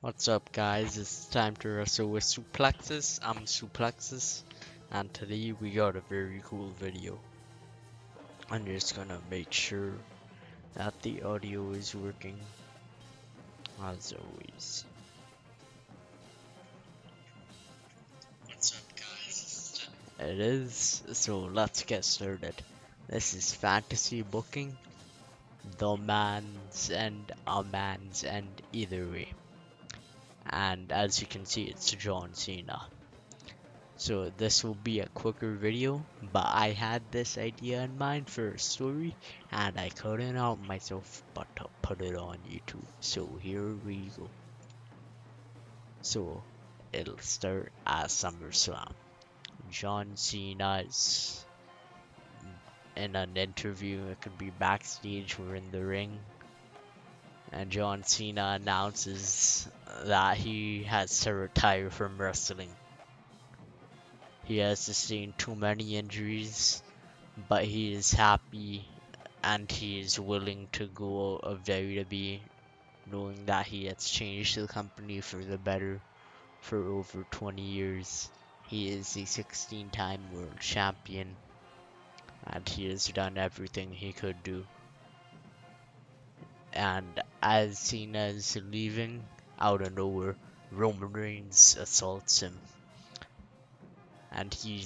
What's up, guys? It's time to wrestle with Suplexus. I'm Suplexus, and today we got a very cool video. I'm just gonna make sure that the audio is working, as always. What's up, guys? It is, so let's get started. This is fantasy booking, the man's end, a man's end, either way. And as you can see, it's John Cena. So this will be a quicker video, but I had this idea in mind for a story and I couldn't help myself but to put it on YouTube. So here we go. So it'll start at SummerSlam. John Cena's in an interview, it could be backstage or in the ring. And John Cena announces that he has to retire from wrestling. He has sustained too many injuries, but he is happy and he is willing to go out of WWE, knowing that he has changed the company for the better for over 20 years. He is a 16-time world champion and he has done everything he could do. And as Cena is leaving, out of nowhere, Roman Reigns assaults him. And he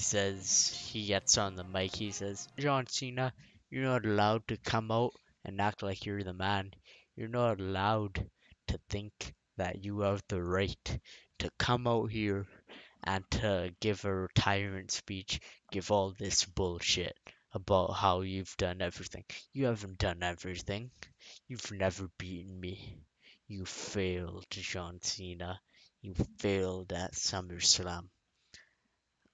gets on the mic, he says, John Cena, you're not allowed to come out and act like you're the man. You're not allowed to think that you have the right to come out here and to give a retirement speech, give all this bullshit about how you've done everything. You haven't done everything. You've never beaten me. You failed, John Cena. You failed at SummerSlam.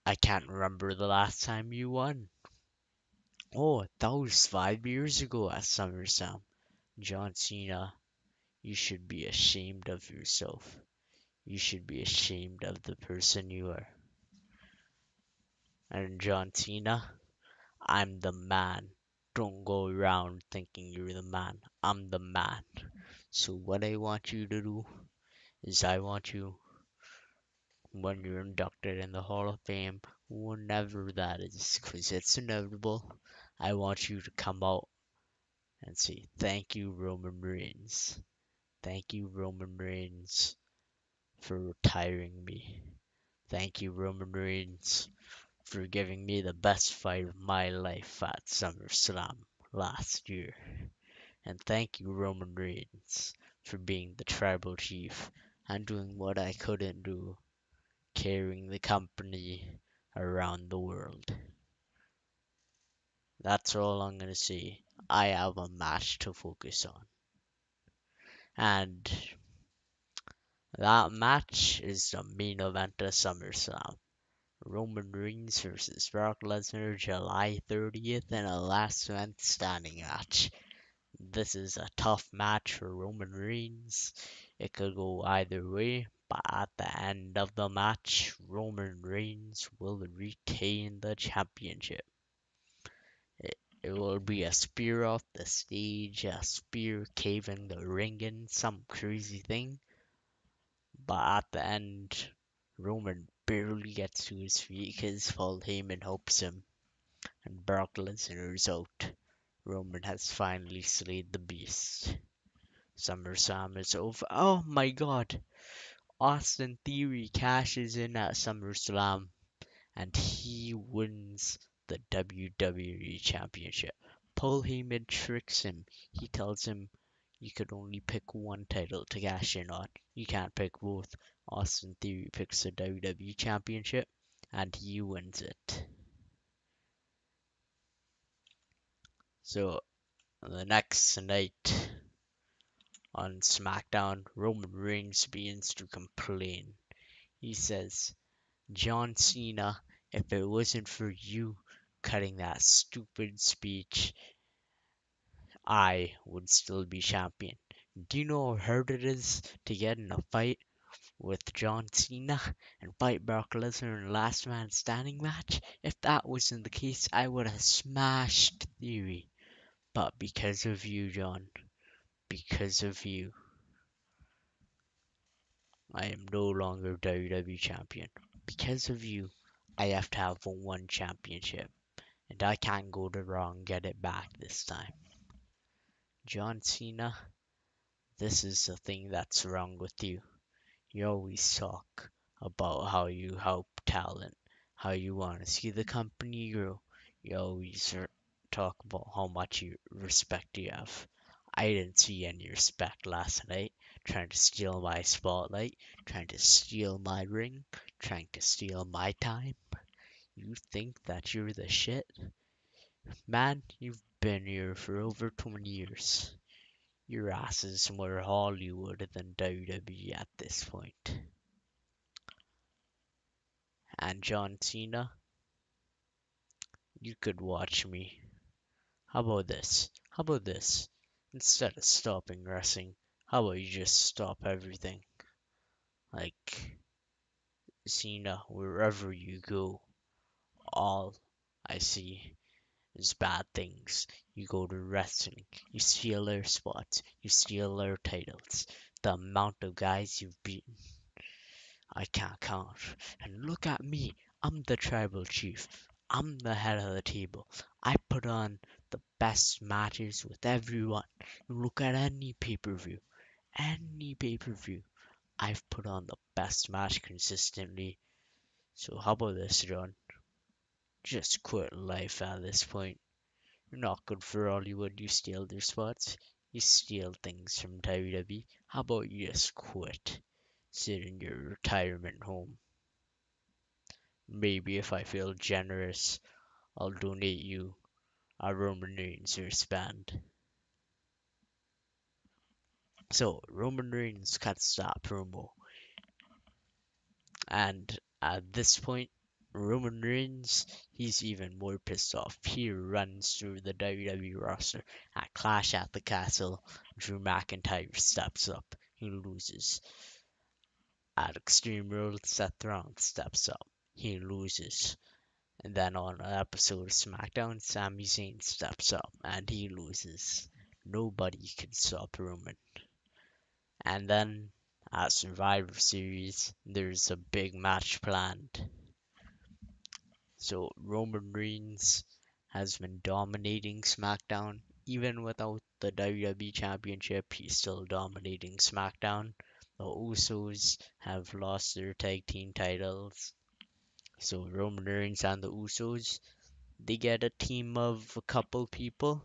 I can't remember the last time you won. Oh, that was 5 years ago at SummerSlam. John Cena, you should be ashamed of yourself. You should be ashamed of the person you are. And John Cena, I'm the man. Don't go around thinking you're the man. I'm the man. So what I want you to do is I want you, when you're inducted in the Hall of Fame, whenever that is, because it's inevitable, I want you to come out and say, thank you, Roman Reigns. Thank you, Roman Reigns, for retiring me. Thank you, Roman Reigns, for giving me the best fight of my life at SummerSlam last year. And thank you, Roman Reigns, for being the tribal chief and doing what I couldn't do, carrying the company around the world. That's all I'm gonna say. I have a match to focus on. And that match is the main event of SummerSlam. Roman Reigns versus Brock Lesnar, July 30th, in a last man standing match. This is a tough match for Roman Reigns. It could go either way, but at the end of the match, Roman Reigns will retain the championship. It will be a spear off the stage, a spear caving the ring in, some crazy thing. But at the end, Roman barely gets to his feet because Paul Heyman helps him, and Brock Lesnar's out. Roman has finally slayed the beast. SummerSlam is over. Oh my god! Austin Theory cashes in at SummerSlam and he wins the WWE Championship. Paul Heyman tricks him. He tells him you could only pick one title to cash in on. You can't pick both. Austin Theory picks the WWE Championship and he wins it. So the next night on SmackDown, Roman Reigns begins to complain. He says, John Cena, if it wasn't for you cutting that stupid speech, I would still be champion. Do you know how hard it is to get in a fight with John Cena and fight Brock Lesnar in a last man standing match? If that wasn't the case, I would have smashed Theory. But because of you, John, because of you, I am no longer WWE champion. Because of you, I have to have one championship, and I can't go to Raw and get it back this time. John Cena, this is the thing that's wrong with you. You always talk about how you help talent, how you want to see the company grow. You always talk about how much you respect you have. I didn't see any respect last night, trying to steal my spotlight, trying to steal my ring, trying to steal my time. You think that you're the shit? Man, you've been here for over 20 years. Your ass is more Hollywood than WWE at this point. And John Cena, you could watch me. How about this? How about this? Instead of stopping wrestling, how about you just stop everything? Like, Cena, wherever you go, all I see is bad things. You go to wrestling, you steal their spots, you steal their titles. The amount of guys you've beaten, I can't count. And look at me, I'm the tribal chief. I'm the head of the table. I put on the best matches with everyone. Look at any pay per view. I've put on the best match consistently. So, how about this, John? Just quit life at this point. You're not good for Hollywood. You steal their spots. You steal things from WWE. How about you just quit? Sit in your retirement home. Maybe if I feel generous, I'll donate you a Roman Reigns wristband. So, Roman Reigns cuts that promo. And at this point, Roman Reigns, he's even more pissed off. He runs through the WWE roster. At Clash at the Castle, Drew McIntyre steps up. He loses. At Extreme Rules, Seth Rollins steps up. He loses. And then on an episode of SmackDown, Sami Zayn steps up and he loses. Nobody can stop Roman. And then at Survivor Series, there's a big match planned. So Roman Reigns has been dominating SmackDown. Even without the WWE Championship, he's still dominating SmackDown. The Usos have lost their tag team titles. So Roman Reigns and the Usos, they get a team of a couple people.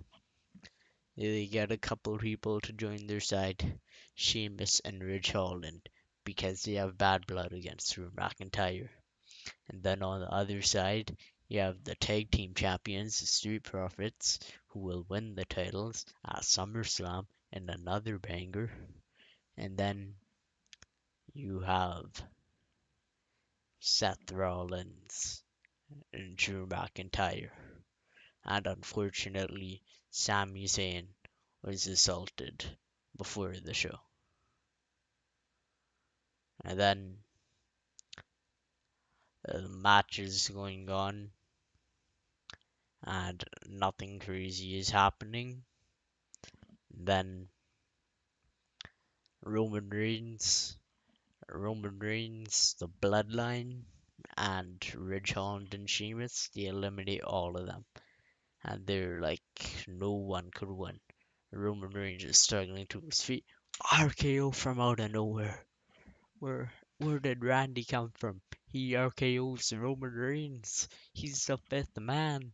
They get a couple people to join their side, Sheamus and Ridge Holland, because they have bad blood against Drew McIntyre. And then on the other side, you have the tag team champions, the Street Profits, who will win the titles at SummerSlam in another banger. And then you have Seth Rollins and Drew McIntyre. And unfortunately, Sami Zayn was assaulted before the show. And then the match is going on, and nothing crazy is happening. Then Roman Reigns, Roman Reigns, the Bloodline, and Ridge Holland and Sheamus, they eliminate all of them. And they're like, no one could win. Roman Reigns is struggling to his feet. RKO from out of nowhere. Where did Randy come from? He RKO's Roman Reigns. He's the fifth man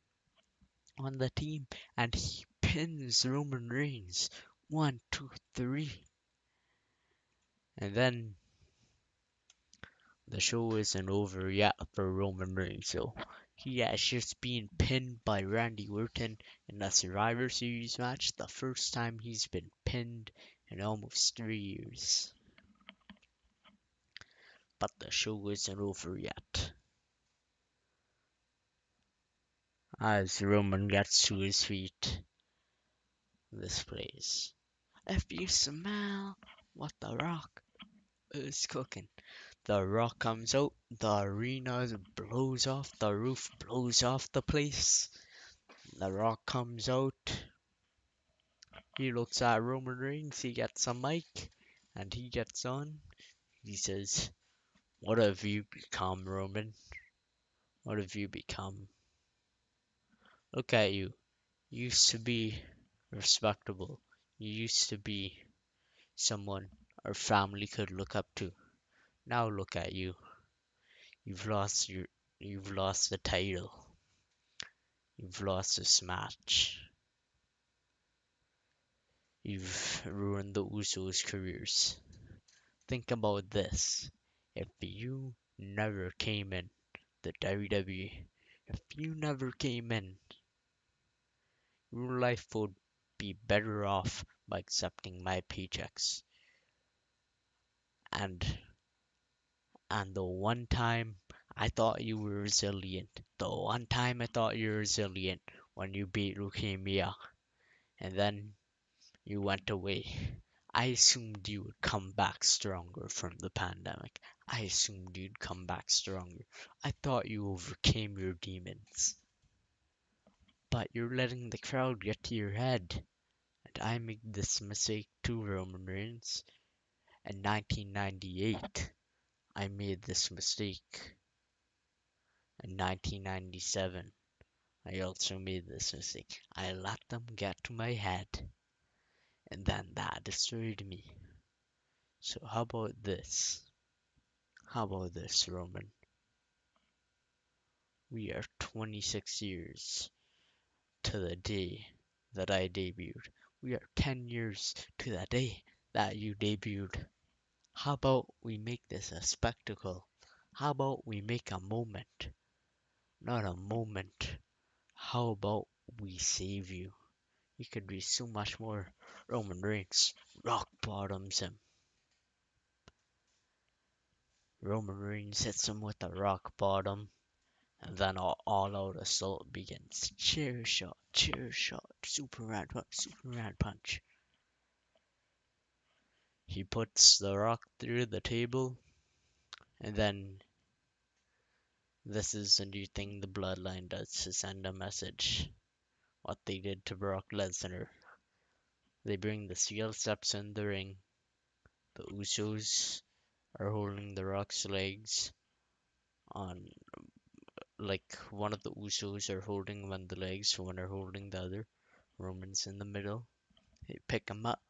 on the team, and he pins Roman Reigns. 1, 2, 3. And then the show isn't over yet for Roman Reigns, so he has just been pinned by Randy Orton in a Survivor Series match, the first time he's been pinned in almost 3 years. But the show isn't over yet. As Roman gets to his feet, this plays. If you smell what the Rock is cooking. The Rock comes out, the arena blows off, the roof blows off the place. The Rock comes out, he looks at Roman Reigns, he gets a mic, and he gets on. He says, "What have you become, Roman? What have you become? Look at you. You used to be respectable. You used to be someone our family could look up to. Now look at you. You've lost your you've lost the title. You've lost this match. You've ruined the Usos' careers. Think about this. If you never came in the WWE, if you never came in, your life would be better off by accepting my paychecks. And and the one time I thought you were resilient, the one time I thought you were resilient when you beat leukemia, and then you went away. I assumed you would come back stronger from the pandemic. I assumed you'd come back stronger. I thought you overcame your demons. But you're letting the crowd get to your head. And I made this mistake too, Roman Reigns. In 1998, I made this mistake. In 1997, I also made this mistake. I let them get to my head, and then that destroyed me. So how about this? How about this, Roman? We are 26 years to the day that I debuted. We are 10 years to the day that you debuted. How about we make this a spectacle? How about we make a moment? Not a moment. How about we save you? You could be so much more. Roman Reigns rock bottoms him. Roman Reigns hits him with a rock bottom. And then all out assault begins. Chair shot, Superman punch. He puts the rock through the table, and then this is a new thing the Bloodline does to send a message. What they did to Brock Lesnar. They bring the steel steps in the ring. The Usos are holding the Rock's legs on, like one of the Usos are holding one of the legs, one are holding the other. Roman's in the middle. They pick him up,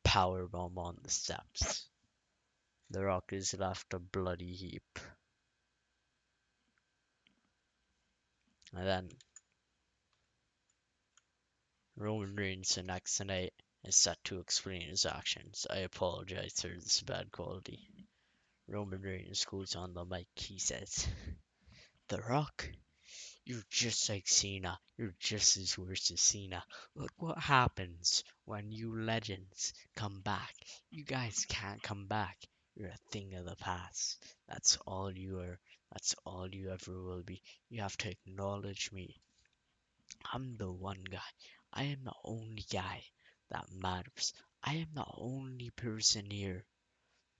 powerbomb on the steps. The Rock is left a bloody heap. And then Roman Reigns the next night is set to explain his actions. I apologize for this bad quality. Roman Reigns goes on the mic. He says, "The Rock, you're just like Cena. You're just as worse as Cena. Look what happens when you legends come back. You guys can't come back. You're a thing of the past. That's all you are. That's all you ever will be. You have to acknowledge me. I'm the one guy. I am the only guy that matters. I am the only person here.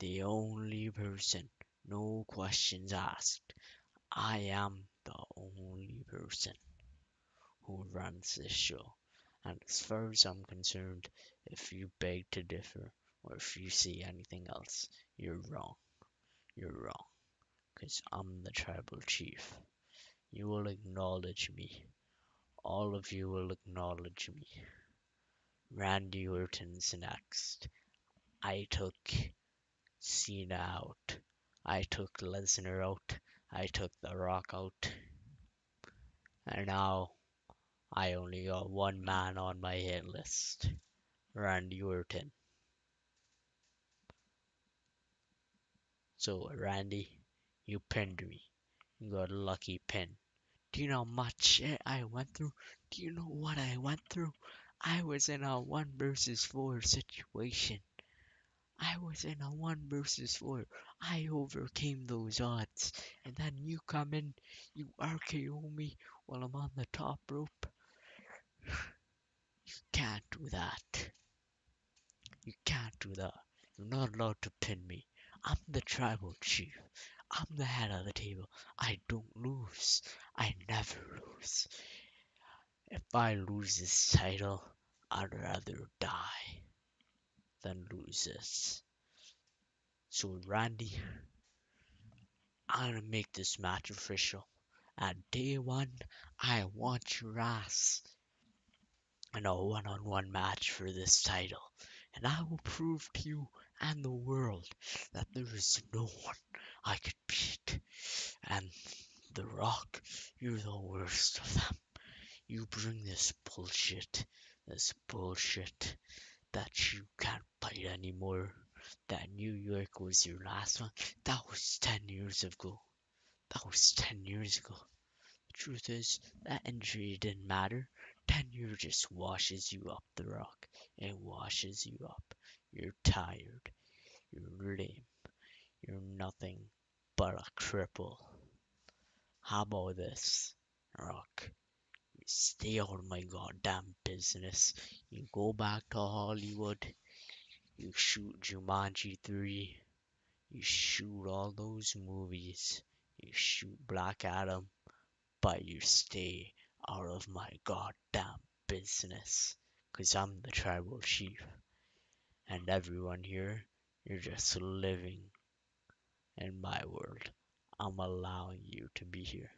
The only person. No questions asked. I am the only person who runs this show. And as far as I'm concerned, if you beg to differ or if you see anything else, you're wrong. You're wrong. Because I'm the tribal chief. You will acknowledge me. All of you will acknowledge me. Randy Orton's next. I took Cena out. I took Lesnar out. I took The Rock out. And now I only got one man on my hit list. Randy Orton. So, Randy, you pinned me. You got a lucky pin. Do you know how much shit I went through? Do you know what I went through? I was in a 1 versus 4 situation. I was in a 1 versus 4. I overcame those odds. And then you come in, you RKO me while I'm on the top rope. Can't do that. You can't do that. You're not allowed to pin me. I'm the tribal chief. I'm the head of the table. I don't lose. I never lose. If I lose this title, I'd rather die than lose this. So, Randy, I'm gonna make this match official. At day one, I want your ass in a one-on-one match for this title. And I will prove to you and the world that there is no one I could beat. And The Rock, you're the worst of them. You bring this bullshit that you can't fight anymore. That New York was your last one. That was 10 years ago. That was 10 years ago. The truth is, that injury didn't matter. Tenure just washes you up, The Rock. It washes you up. You're tired. You're lame. You're nothing but a cripple. How about this, Rock? You stay out of my goddamn business. You go back to Hollywood. You shoot Jumanji 3. You shoot all those movies. You shoot Black Adam. But you stay out of my goddamn business. 'Cause I'm the tribal chief. And everyone here, you're just living in my world. I'm allowing you to be here.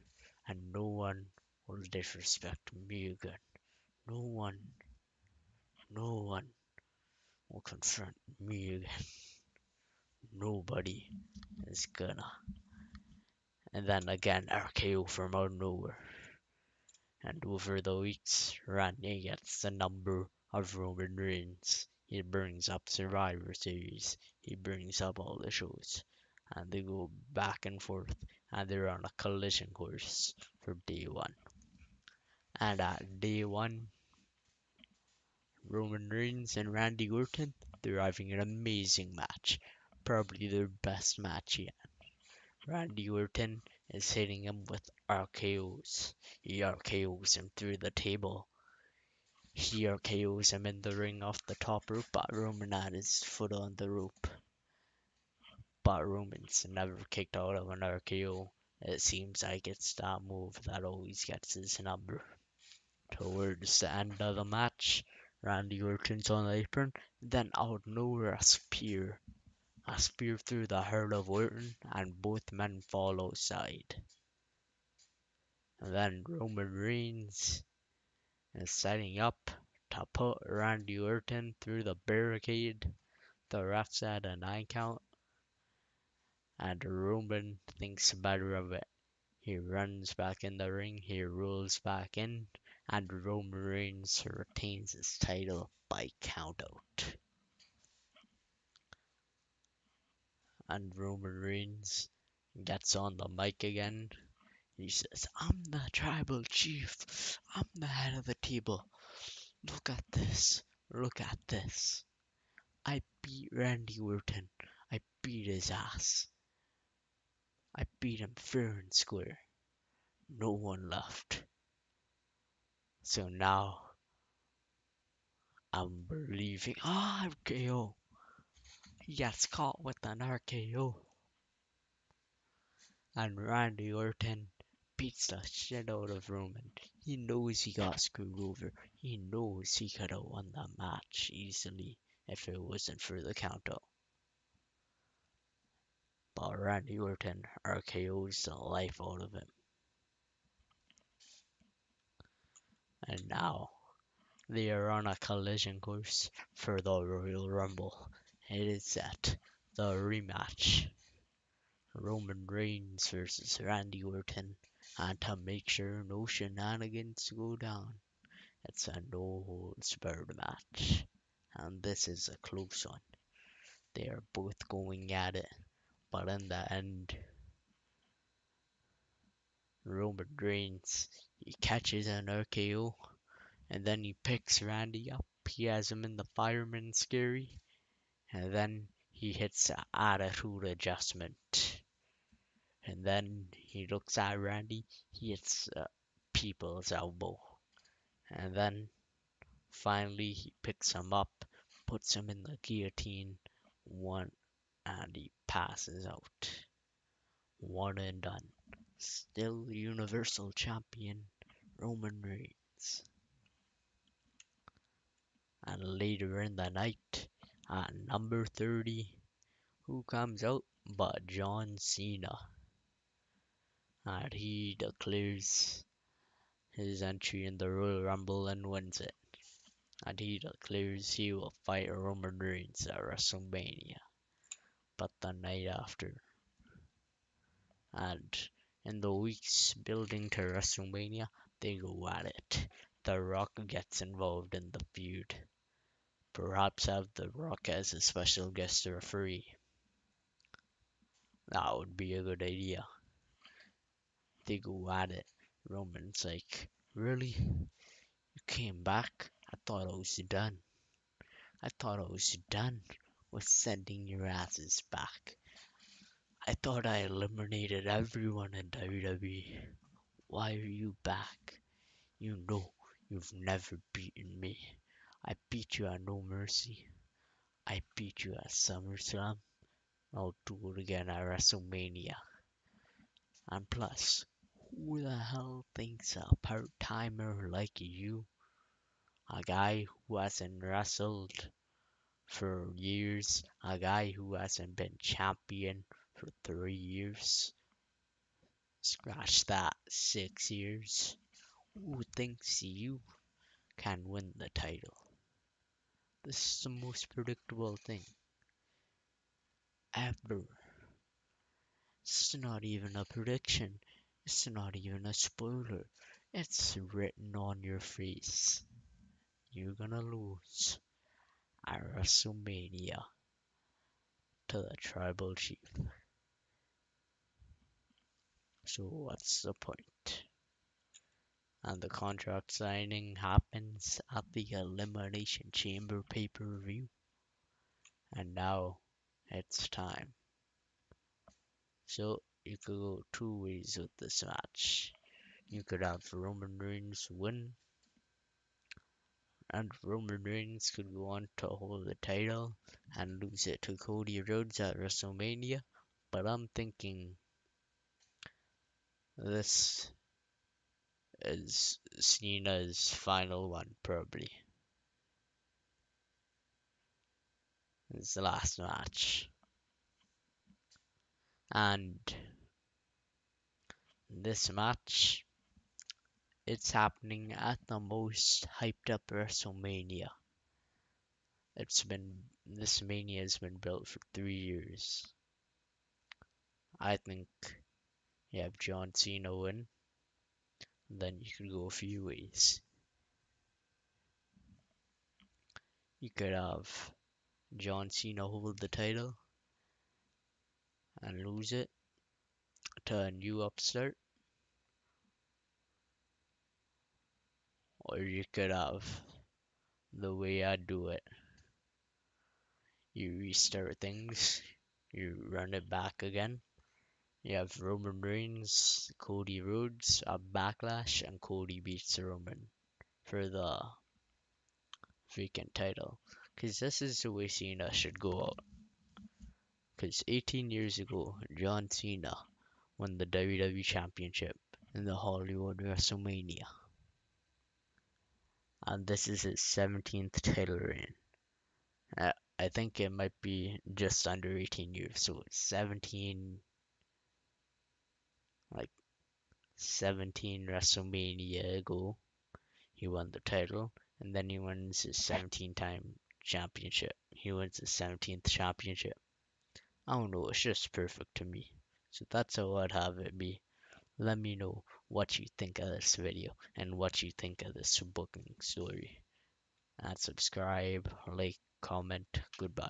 And no one will disrespect me again. No one, no one will confront me again. Nobody is gonna. And then again, RKO from out of nowhere. And over the weeks, Randy gets the number of Roman Reigns. He brings up Survivor Series. He brings up all the shows. And they go back and forth. And they're on a collision course for day one. And at day one, Roman Reigns and Randy Orton, they're having an amazing match. Probably their best match yet. Randy Orton is hitting him with RKOs. He RKOs him through the table. He RKOs him in the ring off the top rope, but Roman had his foot on the rope. But Roman's never kicked out of an RKO. It seems like it's that move that always gets his number. Towards the end of the match, Randy Orton's on the apron, then out of nowhere a spear. A spear through the heart of Orton, and both men fall outside. And then Roman Reigns is setting up to put Randy Orton through the barricade. The ref said a 9 count, and Roman thinks better of it. He runs back in the ring, he rolls back in, and Roman Reigns retains his title by countout. And Roman Reigns gets on the mic again. He says, I'm the tribal chief. I'm the head of the table. Look at this. Look at this. I beat Randy Orton. I beat his ass. I beat him fair and square. No one left. So now I'm believing. Ah, RKO. He gets caught with an RKO. And Randy Orton beats the shit out of Roman. He knows he got screwed over. He knows he could have won that match easily if it wasn't for the countout. But Randy Orton RKO's the life out of him. And now they are on a collision course for the Royal Rumble. It is set. The rematch. Roman Reigns versus Randy Orton. And to make sure no shenanigans go down, it's a no holds barred match. And this is a close one. They are both going at it. But in the end, Roman Reigns, he catches an RKO. And then he picks Randy up. He has him in the fireman scary. And then he hits an attitude adjustment. And then he looks at Randy. He hits people's elbow. And then finally he picks him up, puts him in the guillotine. One, and he passes out. One and done. Still Universal Champion Roman Reigns. And later in the night, at number 30, Who comes out but John Cena, and he declares his entry in the Royal Rumble and wins it. And he declares he will fight Roman Reigns at WrestleMania, but the night after. And in the weeks building to WrestleMania, they go at it. The Rock gets involved in the feud. Perhaps have The Rock as a special guest referee. That would be a good idea. They go at it. Roman's like, really? You came back? I thought I was done. I thought I was done with sending your asses back. I thought I eliminated everyone in WWE. Why are you back? You know you've never beaten me. I beat you at No Mercy. I beat you at SummerSlam. I'll do it again at WrestleMania. And plus, who the hell thinks a part-timer like you, a guy who hasn't wrestled for years, a guy who hasn't been champion for 3 years, scratch that, 6 years, who thinks you can win the title? This is the most predictable thing ever. It's not even a prediction. It's not even a spoiler. It's written on your face. You're gonna lose at WrestleMania to the Tribal Chief. So what's the point? And the contract signing happens at the Elimination Chamber pay-per-view. And now it's time. So you could go two ways with this match. You could have Roman Reigns win, and Roman Reigns could go on to hold the title and lose it to Cody Rhodes at WrestleMania. But I'm thinking this is Cena's final one, probably. It's the last match. And this match, it's happening at the most hyped up WrestleMania. This mania has been built for 3 years. I think you have John Cena win, then you could go a few ways. You could have John Cena hold the title and lose it to a new upstart, or you could have the way I do it. You restart things, you run it back again. You have Roman Reigns, Cody Rhodes, a backlash, and Cody beats Roman for the freaking title. Because this is the way Cena should go out. Because 18 years ago, John Cena won the WWE Championship in the Hollywood WrestleMania. And this is his 17th title reign. I think it might be just under 18 years, so 17, like 17 WrestleMania ago, he won the title, and then he wins his 17-time championship. He wins his 17th championship. I don't know, it's just perfect to me. So that's how I'd have it be. Let me know what you think of this video and what you think of this booking story. And subscribe, like, comment. Goodbye.